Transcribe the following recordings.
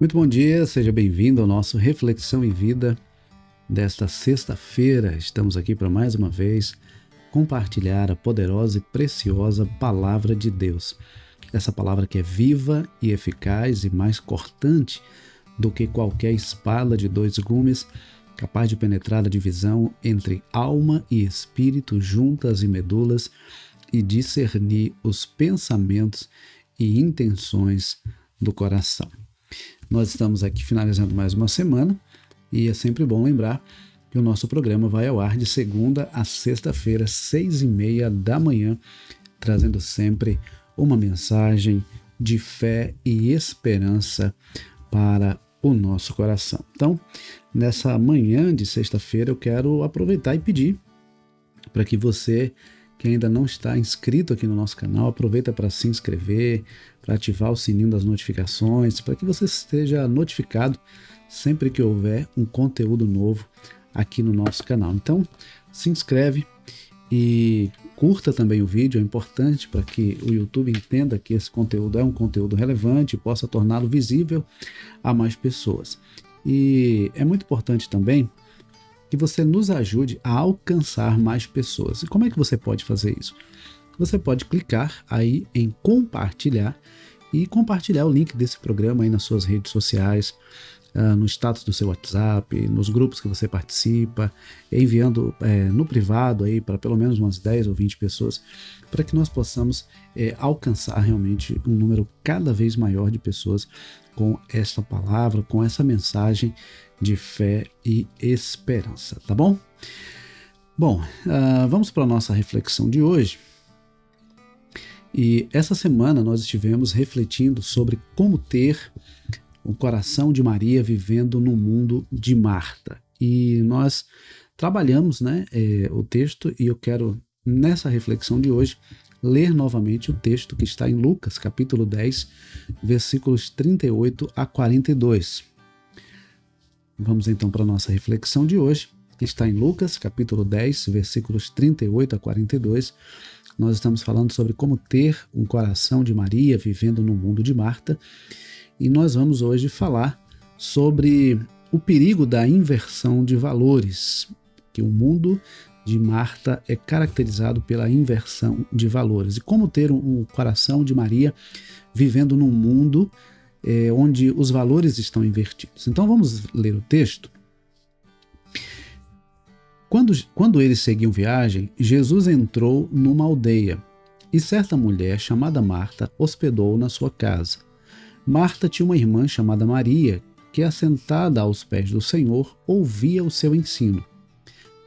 Muito bom dia, seja bem-vindo ao nosso Reflexão e Vida desta sexta-feira. Estamos aqui para mais uma vez compartilhar a poderosa e preciosa Palavra de Deus. Essa palavra que é viva e eficaz e mais cortante do que qualquer espada de dois gumes, capaz de penetrar a divisão entre alma e espírito, juntas e medulas, e discernir os pensamentos e intenções do coração. Nós estamos aqui finalizando mais uma semana e é sempre bom lembrar que o nosso programa vai ao ar de segunda a sexta-feira, 6h30 da manhã, trazendo sempre uma mensagem de fé e esperança para o nosso coração. Então, nessa manhã de sexta-feira, eu quero aproveitar e pedir para que você que ainda não está inscrito aqui no nosso canal, aproveita para se inscrever, para ativar o sininho das notificações, para que você esteja notificado sempre que houver um conteúdo novo aqui no nosso canal. Então, se inscreve e curta também o vídeo, é importante para que o YouTube entenda que esse conteúdo é um conteúdo relevante e possa torná-lo visível a mais pessoas. E é muito importante também que você nos ajude a alcançar mais pessoas. E como é que você pode fazer isso? Você pode clicar aí em compartilhar e compartilhar o link desse programa aí nas suas redes sociais, no status do seu WhatsApp, nos grupos que você participa, enviando no privado aí para pelo menos umas 10 ou 20 pessoas, para que nós possamos alcançar realmente um número cada vez maior de pessoas com esta palavra, com essa mensagem de fé e esperança, tá bom? Bom, vamos para a nossa reflexão de hoje. E essa semana nós estivemos refletindo sobre como ter o coração de Maria vivendo no mundo de Marta. E nós trabalhamos o texto e eu quero, nessa reflexão de hoje, ler novamente o texto que está em Lucas, capítulo 10, versículos 38 a 42. Vamos então para a nossa reflexão de hoje, que está em Lucas, capítulo 10, versículos 38 a 42. Nós estamos falando sobre como ter um coração de Maria vivendo no mundo de Marta. E nós vamos hoje falar sobre o perigo da inversão de valores, que o mundo de Marta é caracterizado pela inversão de valores. E como ter um coração de Maria vivendo num mundo onde os valores estão invertidos. Então vamos ler o texto. Quando eles seguiam viagem, Jesus entrou numa aldeia e certa mulher chamada Marta hospedou-o na sua casa. Marta tinha uma irmã chamada Maria, que, assentada aos pés do Senhor, ouvia o seu ensino.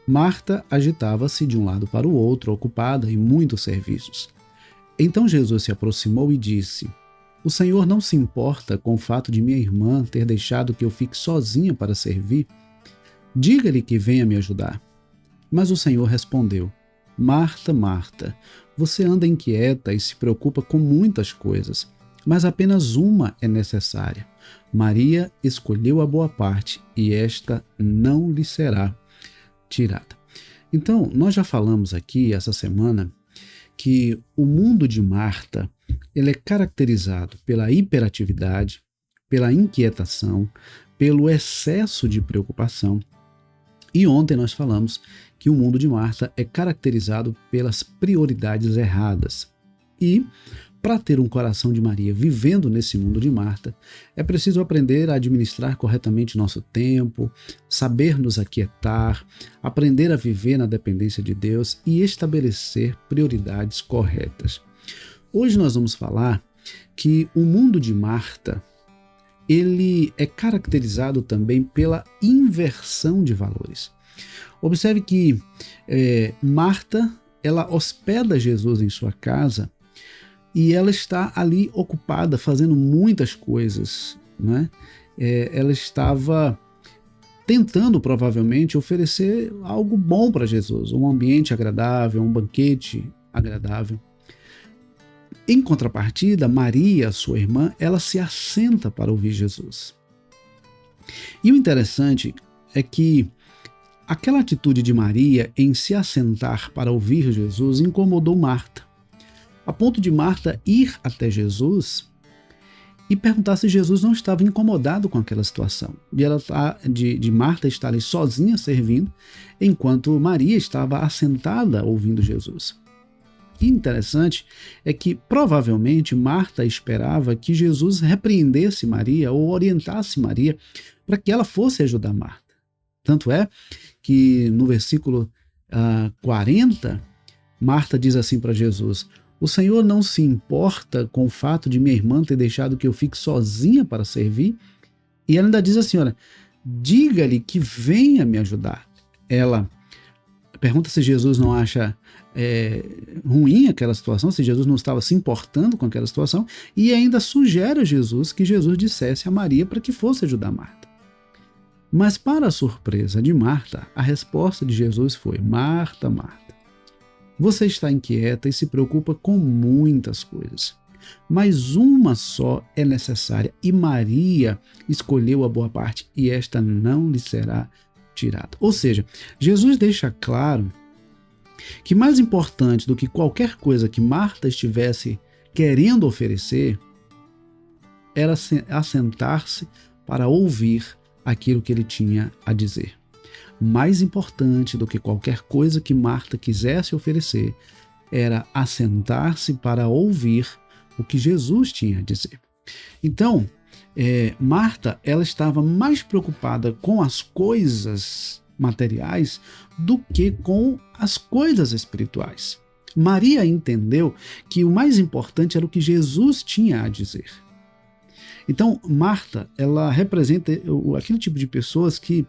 Marta agitava-se de um lado para o outro, ocupada em muitos serviços. Então Jesus se aproximou e disse: O Senhor não se importa com o fato de minha irmã ter deixado que eu fique sozinha para servir? Diga-lhe que venha me ajudar. Mas o Senhor respondeu: Marta, Marta, você anda inquieta e se preocupa com muitas coisas, mas apenas uma é necessária. Maria escolheu a boa parte e esta não lhe será tirada. Então, nós já falamos aqui essa semana que o mundo de Marta ele é caracterizado pela hiperatividade, pela inquietação, pelo excesso de preocupação. E ontem nós falamos que o mundo de Marta é caracterizado pelas prioridades erradas. E para ter um coração de Maria vivendo nesse mundo de Marta, é preciso aprender a administrar corretamente nosso tempo, saber nos aquietar, aprender a viver na dependência de Deus e estabelecer prioridades corretas. Hoje nós vamos falar que o mundo de Marta, ele é caracterizado também pela inversão de valores. Observe que Marta, ela hospeda Jesus em sua casa e ela está ali ocupada fazendo muitas coisas, né? Ela estava tentando provavelmente oferecer algo bom para Jesus, um ambiente agradável, um banquete agradável. Em contrapartida, Maria, sua irmã, ela se assenta para ouvir Jesus. E o interessante é que aquela atitude de Maria em se assentar para ouvir Jesus incomodou Marta, a ponto de Marta ir até Jesus e perguntar se Jesus não estava incomodado com aquela situação, de Marta estar ali sozinha servindo, enquanto Maria estava assentada ouvindo Jesus. E interessante é que provavelmente Marta esperava que Jesus repreendesse Maria ou orientasse Maria para que ela fosse ajudar Marta. Tanto é que no versículo 40, Marta diz assim para Jesus: o Senhor não se importa com o fato de minha irmã ter deixado que eu fique sozinha para servir? E ela ainda diz assim, olha, diga-lhe que venha me ajudar. Ela pergunta se Jesus não acha ruim aquela situação, se Jesus não estava se importando com aquela situação, e ainda sugere a Jesus que Jesus dissesse a Maria para que fosse ajudar Marta. Mas para a surpresa de Marta, a resposta de Jesus foi: Marta, Marta, você está inquieta e se preocupa com muitas coisas, mas uma só é necessária, e Maria escolheu a boa parte, e esta não lhe será tirada. Ou seja, Jesus deixa claro que mais importante do que qualquer coisa que Marta estivesse querendo oferecer era assentar-se para ouvir aquilo que ele tinha a dizer. Mais importante do que qualquer coisa que Marta quisesse oferecer era assentar-se para ouvir o que Jesus tinha a dizer. Então, Marta, ela estava mais preocupada com as coisas materiais do que com as coisas espirituais. Maria entendeu que o mais importante era o que Jesus tinha a dizer. Então, Marta, ela representa aquele tipo de pessoas que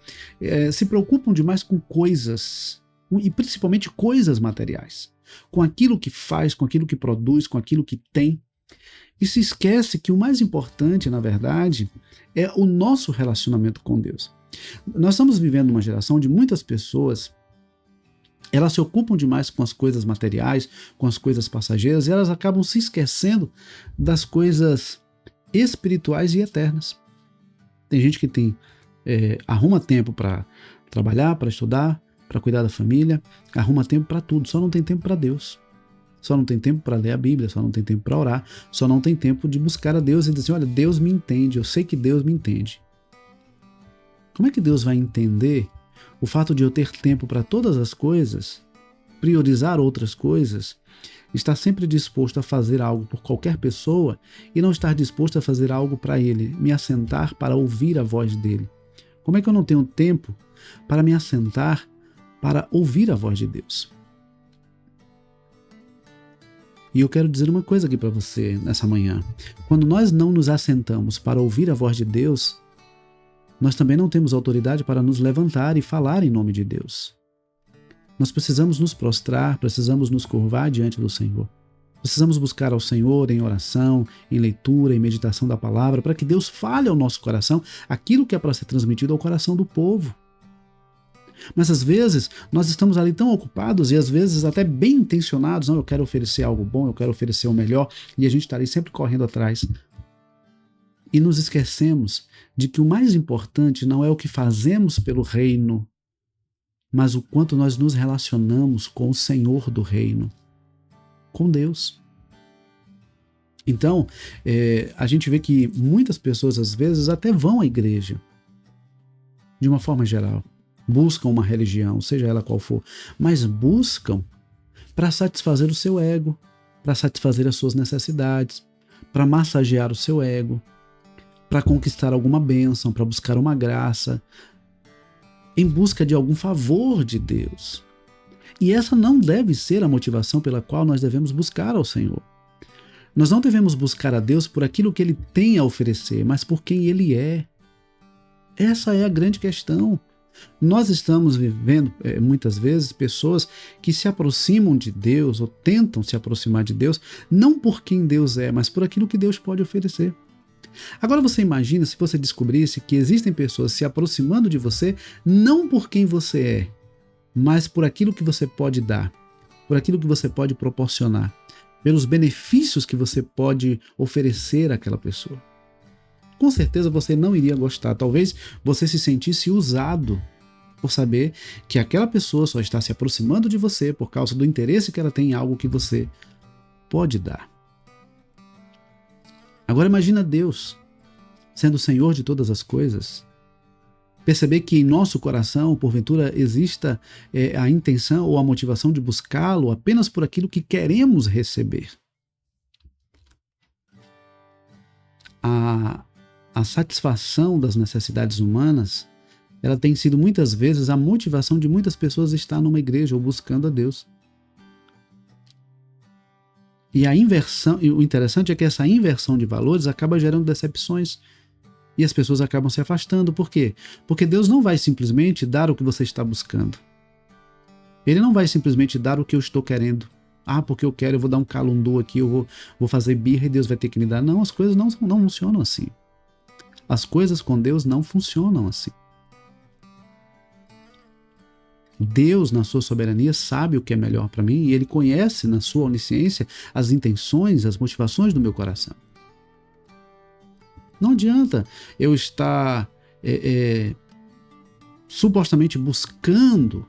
se preocupam demais com coisas, e principalmente coisas materiais, com aquilo que faz, com aquilo que produz, com aquilo que tem, e se esquece que o mais importante, na verdade, é o nosso relacionamento com Deus. Nós estamos vivendo uma geração de muitas pessoas, elas se ocupam demais com as coisas materiais, com as coisas passageiras, e elas acabam se esquecendo das coisas espirituais e eternas. Tem gente que arruma tempo para trabalhar, para estudar, para cuidar da família, arruma tempo para tudo, só não tem tempo para Deus. Só não tem tempo para ler a Bíblia, só não tem tempo para orar, só não tem tempo de buscar a Deus e dizer, olha, Deus me entende, eu sei que Deus me entende. Como é que Deus vai entender o fato de eu ter tempo para todas as coisas, priorizar outras coisas, estar sempre disposto a fazer algo por qualquer pessoa e não estar disposto a fazer algo para Ele, me assentar para ouvir a voz dEle? Como é que eu não tenho tempo para me assentar para ouvir a voz de Deus? E eu quero dizer uma coisa aqui para você nessa manhã. Quando nós não nos assentamos para ouvir a voz de Deus, nós também não temos autoridade para nos levantar e falar em nome de Deus. Nós precisamos nos prostrar, precisamos nos curvar diante do Senhor. Precisamos buscar ao Senhor em oração, em leitura, em meditação da palavra, para que Deus fale ao nosso coração aquilo que é para ser transmitido ao coração do povo. Mas às vezes nós estamos ali tão ocupados e às vezes até bem intencionados, não, eu quero oferecer algo bom, eu quero oferecer o melhor, e a gente está ali sempre correndo atrás. E nos esquecemos de que o mais importante não é o que fazemos pelo reino, mas o quanto nós nos relacionamos com o Senhor do reino, com Deus. Então, a gente vê que muitas pessoas às vezes até vão à igreja, de uma forma geral, buscam uma religião, seja ela qual for, mas buscam para satisfazer o seu ego, para satisfazer as suas necessidades, para massagear o seu ego, para conquistar alguma bênção, para buscar uma graça, em busca de algum favor de Deus. E essa não deve ser a motivação pela qual nós devemos buscar ao Senhor. Nós não devemos buscar a Deus por aquilo que Ele tem a oferecer, mas por quem Ele é. Essa é a grande questão. Nós estamos vivendo, muitas vezes, pessoas que se aproximam de Deus ou tentam se aproximar de Deus, não por quem Deus é, mas por aquilo que Deus pode oferecer. Agora você imagina se você descobrisse que existem pessoas se aproximando de você não por quem você é, mas por aquilo que você pode dar, por aquilo que você pode proporcionar, pelos benefícios que você pode oferecer àquela pessoa. Com certeza você não iria gostar, talvez você se sentisse usado por saber que aquela pessoa só está se aproximando de você por causa do interesse que ela tem em algo que você pode dar. Agora imagina Deus sendo o Senhor de todas as coisas. Perceber que em nosso coração, porventura, exista a intenção ou a motivação de buscá-lo apenas por aquilo que queremos receber. A satisfação das necessidades humanas, ela tem sido muitas vezes a motivação de muitas pessoas estar numa igreja ou buscando a Deus. E a inversão, e o interessante é que essa inversão de valores acaba gerando decepções. E as pessoas acabam se afastando. Por quê? Porque Deus não vai simplesmente dar o que você está buscando. Ele não vai simplesmente dar o que eu estou querendo. Ah, porque eu quero, eu vou dar um calundu aqui, eu vou fazer birra e Deus vai ter que me dar. Não, as coisas não funcionam assim. As coisas com Deus não funcionam assim. Deus, na sua soberania, sabe o que é melhor para mim e Ele conhece, na sua onisciência, as intenções, as motivações do meu coração. Não adianta eu estar supostamente buscando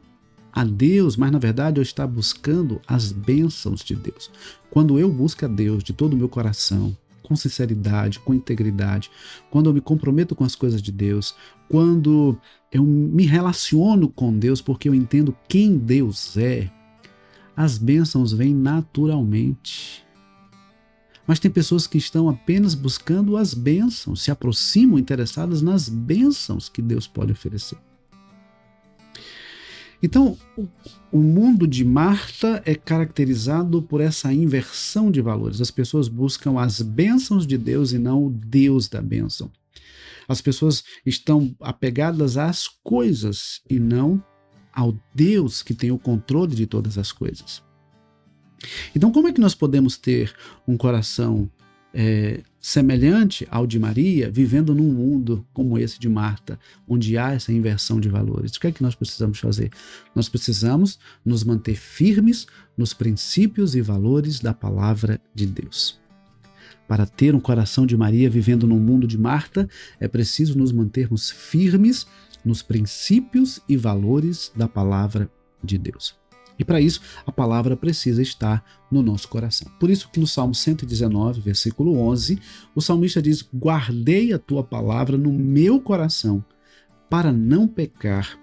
a Deus, mas na verdade eu estar buscando as bênçãos de Deus. Quando eu busco a Deus de todo o meu coração, com sinceridade, com integridade, quando eu me comprometo com as coisas de Deus, quando eu me relaciono com Deus porque eu entendo quem Deus é, as bênçãos vêm naturalmente. Mas tem pessoas que estão apenas buscando as bênçãos, se aproximam interessadas nas bênçãos que Deus pode oferecer. Então, o mundo de Marta é caracterizado por essa inversão de valores. As pessoas buscam as bênçãos de Deus e não o Deus da bênção. As pessoas estão apegadas às coisas e não ao Deus que tem o controle de todas as coisas. Então, como é que nós podemos ter um coração semelhante ao de Maria, vivendo num mundo como esse de Marta, onde há essa inversão de valores? O que é que nós precisamos fazer? Nós precisamos nos manter firmes nos princípios e valores da palavra de Deus. Para ter um coração de Maria vivendo num mundo de Marta, é preciso nos mantermos firmes nos princípios e valores da palavra de Deus. E para isso, a palavra precisa estar no nosso coração. Por isso que no Salmo 119, versículo 11, o salmista diz: guardei a tua palavra no meu coração, para não pecar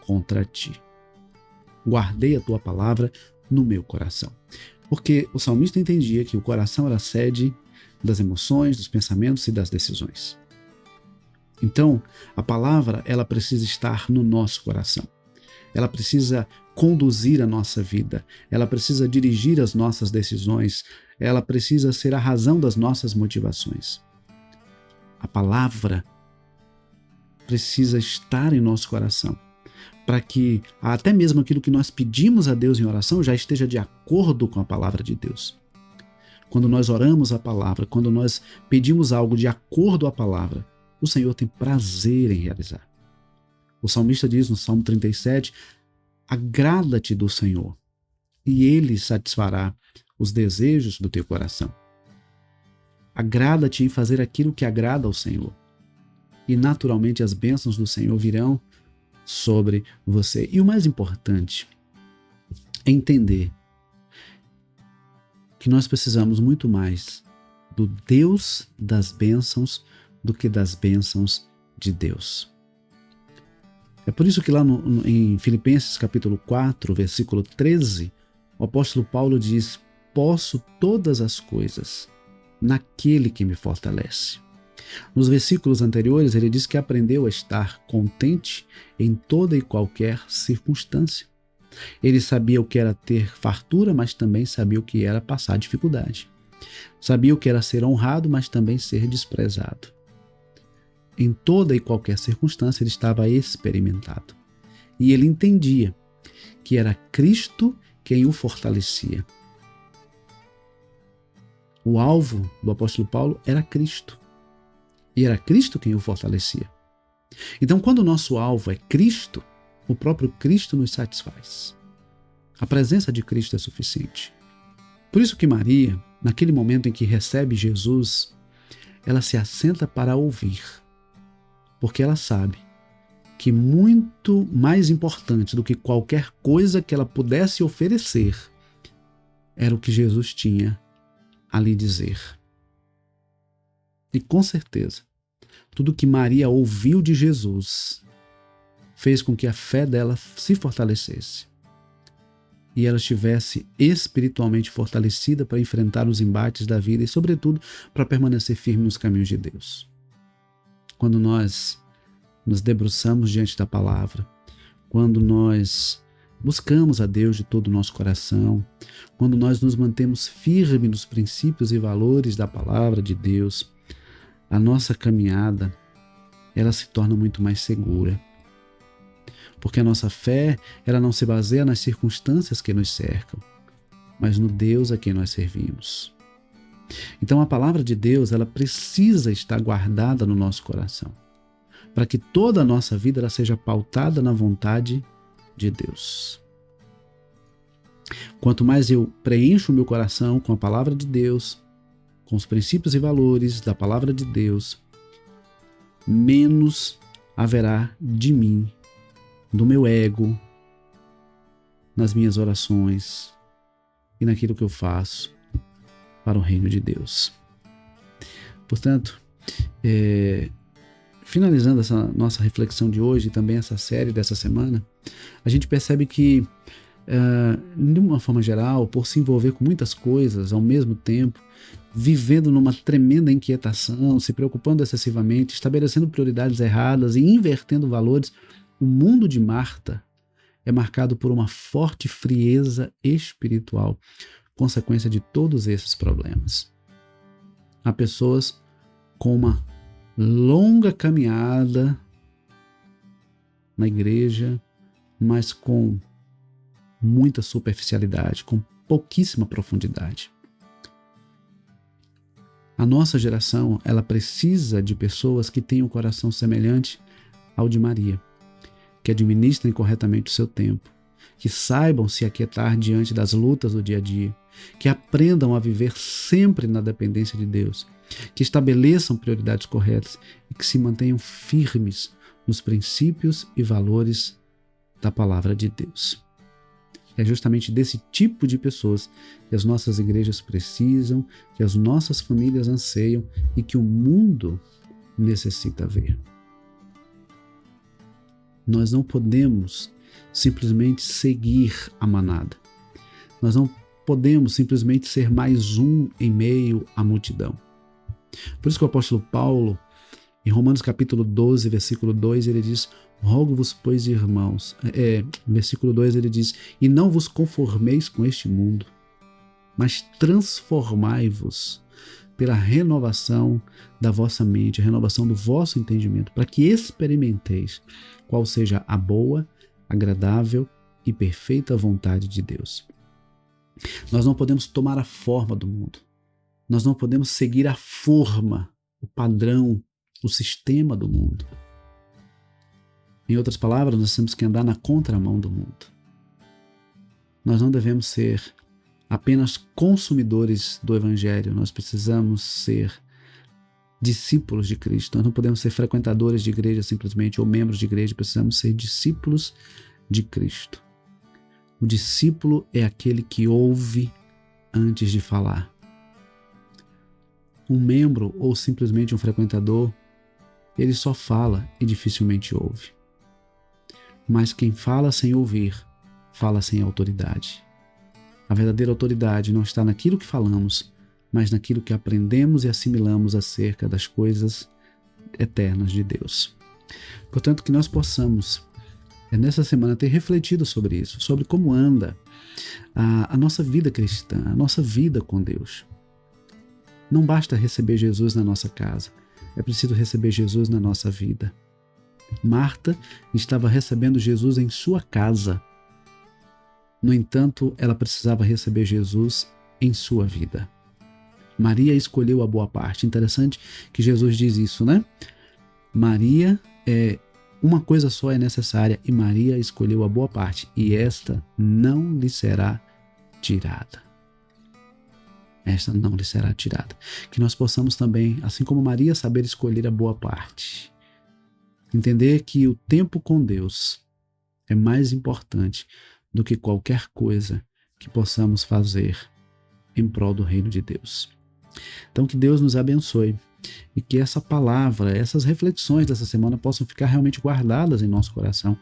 contra ti. Guardei a tua palavra no meu coração. Porque o salmista entendia que o coração era a sede das emoções, dos pensamentos e das decisões. Então, a palavra, ela precisa estar no nosso coração. Ela precisa conduzir a nossa vida, ela precisa dirigir as nossas decisões, ela precisa ser a razão das nossas motivações. A palavra precisa estar em nosso coração, para que até mesmo aquilo que nós pedimos a Deus em oração já esteja de acordo com a palavra de Deus. Quando nós oramos a palavra, quando nós pedimos algo de acordo à palavra, o Senhor tem prazer em realizar. O salmista diz no Salmo 37, agrada-te do Senhor, e Ele satisfará os desejos do teu coração. Agrada-te em fazer aquilo que agrada ao Senhor, e naturalmente as bênçãos do Senhor virão sobre você. E o mais importante é entender que nós precisamos muito mais do Deus das bênçãos do que das bênçãos de Deus. É por isso que lá em Filipenses capítulo 4, versículo 13, o apóstolo Paulo diz: posso todas as coisas naquele que me fortalece. Nos versículos anteriores ele diz que aprendeu a estar contente em toda e qualquer circunstância. Ele sabia o que era ter fartura, mas também sabia o que era passar dificuldade. Sabia o que era ser honrado, mas também ser desprezado. Em toda e qualquer circunstância ele estava experimentado. E ele entendia que era Cristo quem o fortalecia. O alvo do apóstolo Paulo era Cristo. E era Cristo quem o fortalecia. Então, quando o nosso alvo é Cristo, o próprio Cristo nos satisfaz. A presença de Cristo é suficiente. Por isso que Maria, naquele momento em que recebe Jesus, ela se assenta para ouvir. Porque ela sabe que muito mais importante do que qualquer coisa que ela pudesse oferecer era o que Jesus tinha a lhe dizer. E com certeza, tudo que Maria ouviu de Jesus fez com que a fé dela se fortalecesse e ela estivesse espiritualmente fortalecida para enfrentar os embates da vida e, sobretudo, para permanecer firme nos caminhos de Deus. Quando nós nos debruçamos diante da palavra, quando nós buscamos a Deus de todo o nosso coração, quando nós nos mantemos firmes nos princípios e valores da palavra de Deus, a nossa caminhada, ela se torna muito mais segura. Porque a nossa fé, ela não se baseia nas circunstâncias que nos cercam, mas no Deus a quem nós servimos. Então a palavra de Deus, ela precisa estar guardada no nosso coração, para que toda a nossa vida ela seja pautada na vontade de Deus. Quanto mais eu preencho o meu coração com a palavra de Deus, com os princípios e valores da palavra de Deus, menos haverá de mim, do meu ego, nas minhas orações e naquilo que eu faço para o reino de Deus. Portanto, finalizando essa nossa reflexão de hoje e também essa série dessa semana, a gente percebe que, de uma forma geral, por se envolver com muitas coisas ao mesmo tempo, vivendo numa tremenda inquietação, se preocupando excessivamente, estabelecendo prioridades erradas e invertendo valores, o mundo de Marta é marcado por uma forte frieza espiritual, consequência de todos esses problemas. Há pessoas com uma longa caminhada na igreja, mas com muita superficialidade, com pouquíssima profundidade. A nossa geração, ela precisa de pessoas que tenham um coração semelhante ao de Maria, que administrem corretamente o seu tempo, que saibam se aquietar diante das lutas do dia a dia, que aprendam a viver sempre na dependência de Deus, que estabeleçam prioridades corretas e que se mantenham firmes nos princípios e valores da palavra de Deus. É justamente desse tipo de pessoas que as nossas igrejas precisam, que as nossas famílias anseiam e que o mundo necessita ver. Nós não podemos simplesmente seguir a manada. Nós não podemos simplesmente ser mais um em meio à multidão. Por isso que o apóstolo Paulo, em Romanos capítulo 12, versículo 2, ele diz: rogo-vos, pois, irmãos, versículo 2 ele diz: e não vos conformeis com este mundo, mas transformai-vos pela renovação da vossa mente, a renovação do vosso entendimento, para que experimenteis qual seja a boa, agradável e perfeita vontade de Deus. Nós não podemos tomar a forma do mundo. Nós não podemos seguir a forma, o padrão, o sistema do mundo. Em outras palavras, nós temos que andar na contramão do mundo. Nós não devemos ser apenas consumidores do Evangelho, nós precisamos ser discípulos de Cristo. Nós não podemos ser frequentadores de igreja simplesmente ou membros de igreja, precisamos ser discípulos de Cristo. O discípulo é aquele que ouve antes de falar. Um membro ou simplesmente um frequentador, ele só fala e dificilmente ouve. Mas quem fala sem ouvir, fala sem autoridade. A verdadeira autoridade não está naquilo que falamos, mas naquilo que aprendemos e assimilamos acerca das coisas eternas de Deus. Portanto, que nós possamos, nessa semana, ter refletido sobre isso, sobre como anda a nossa vida cristã, a nossa vida com Deus. Não basta receber Jesus na nossa casa, é preciso receber Jesus na nossa vida. Marta estava recebendo Jesus em sua casa. No entanto, ela precisava receber Jesus em sua vida. Maria escolheu a boa parte. Interessante que Jesus diz isso, né? Uma coisa só é necessária e Maria escolheu a boa parte e esta não lhe será tirada. Esta não lhe será tirada. Que nós possamos também, assim como Maria, saber escolher a boa parte. Entender que o tempo com Deus é mais importante do que qualquer coisa que possamos fazer em prol do reino de Deus. Então que Deus nos abençoe, e que essa palavra, essas reflexões dessa semana possam ficar realmente guardadas em nosso coração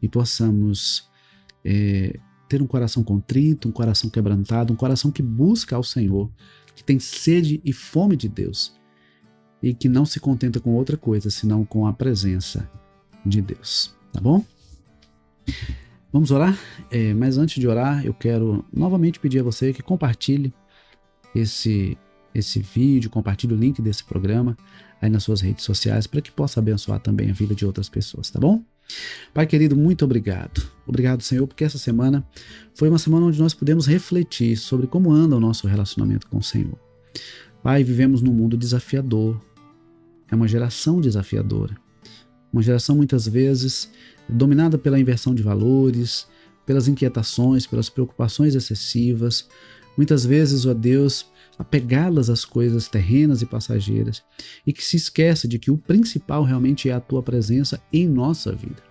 e possamos ter um coração contrito, um coração quebrantado, um coração que busca ao Senhor, que tem sede e fome de Deus e que não se contenta com outra coisa, senão com a presença de Deus, tá bom? Vamos orar? Mas antes de orar, eu quero novamente pedir a você que compartilhe esse vídeo, compartilhe o link desse programa aí nas suas redes sociais para que possa abençoar também a vida de outras pessoas, tá bom? Pai querido, muito obrigado. Obrigado, Senhor, porque essa semana foi uma semana onde nós pudemos refletir sobre como anda o nosso relacionamento com o Senhor. Pai, vivemos num mundo desafiador, é uma geração desafiadora, uma geração muitas vezes dominada pela inversão de valores, pelas inquietações, pelas preocupações excessivas, muitas vezes, ó Deus, apegadas às coisas terrenas e passageiras, e que se esquece de que o principal realmente é a Tua presença em nossa vida.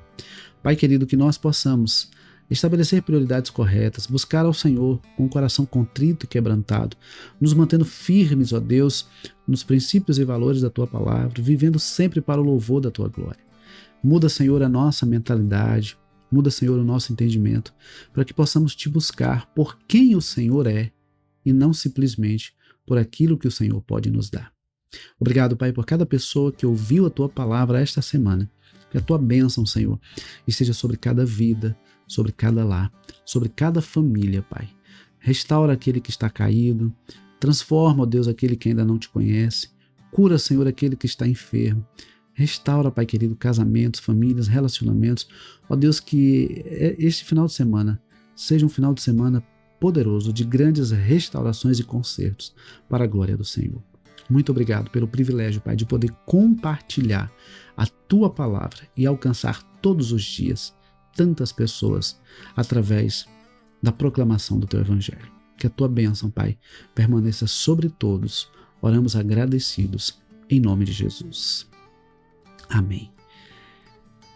Pai querido, que nós possamos estabelecer prioridades corretas, buscar ao Senhor com o coração contrito e quebrantado, nos mantendo firmes, ó Deus, nos princípios e valores da Tua palavra, vivendo sempre para o louvor da Tua glória. Muda, Senhor, a nossa mentalidade, muda, Senhor, o nosso entendimento, para que possamos Te buscar por quem o Senhor é e não simplesmente por aquilo que o Senhor pode nos dar. Obrigado, Pai, por cada pessoa que ouviu a Tua palavra esta semana. Que a Tua bênção, Senhor, esteja sobre cada vida, sobre cada lar, sobre cada família, Pai. Restaura aquele que está caído, transforma, ó Deus, aquele que ainda não Te conhece, cura, Senhor, aquele que está enfermo. Restaura, Pai querido, casamentos, famílias, relacionamentos. Ó Deus, que este final de semana seja um final de semana poderoso de grandes restaurações e consertos para a glória do Senhor. Muito obrigado pelo privilégio, Pai, de poder compartilhar a Tua palavra e alcançar todos os dias tantas pessoas através da proclamação do Teu Evangelho. Que a Tua bênção, Pai, permaneça sobre todos. Oramos agradecidos em nome de Jesus. Amém.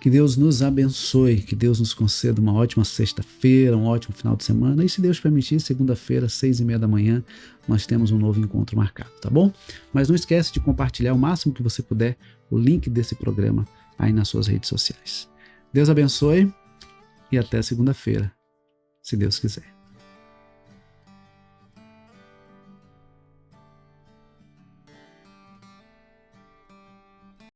Que Deus nos abençoe, que Deus nos conceda uma ótima sexta-feira, um ótimo final de semana. E se Deus permitir, segunda-feira, 6:30 da manhã, nós temos um novo encontro marcado, tá bom? Mas não esquece de compartilhar o máximo que você puder o link desse programa aí nas suas redes sociais. Deus abençoe e até segunda-feira, se Deus quiser.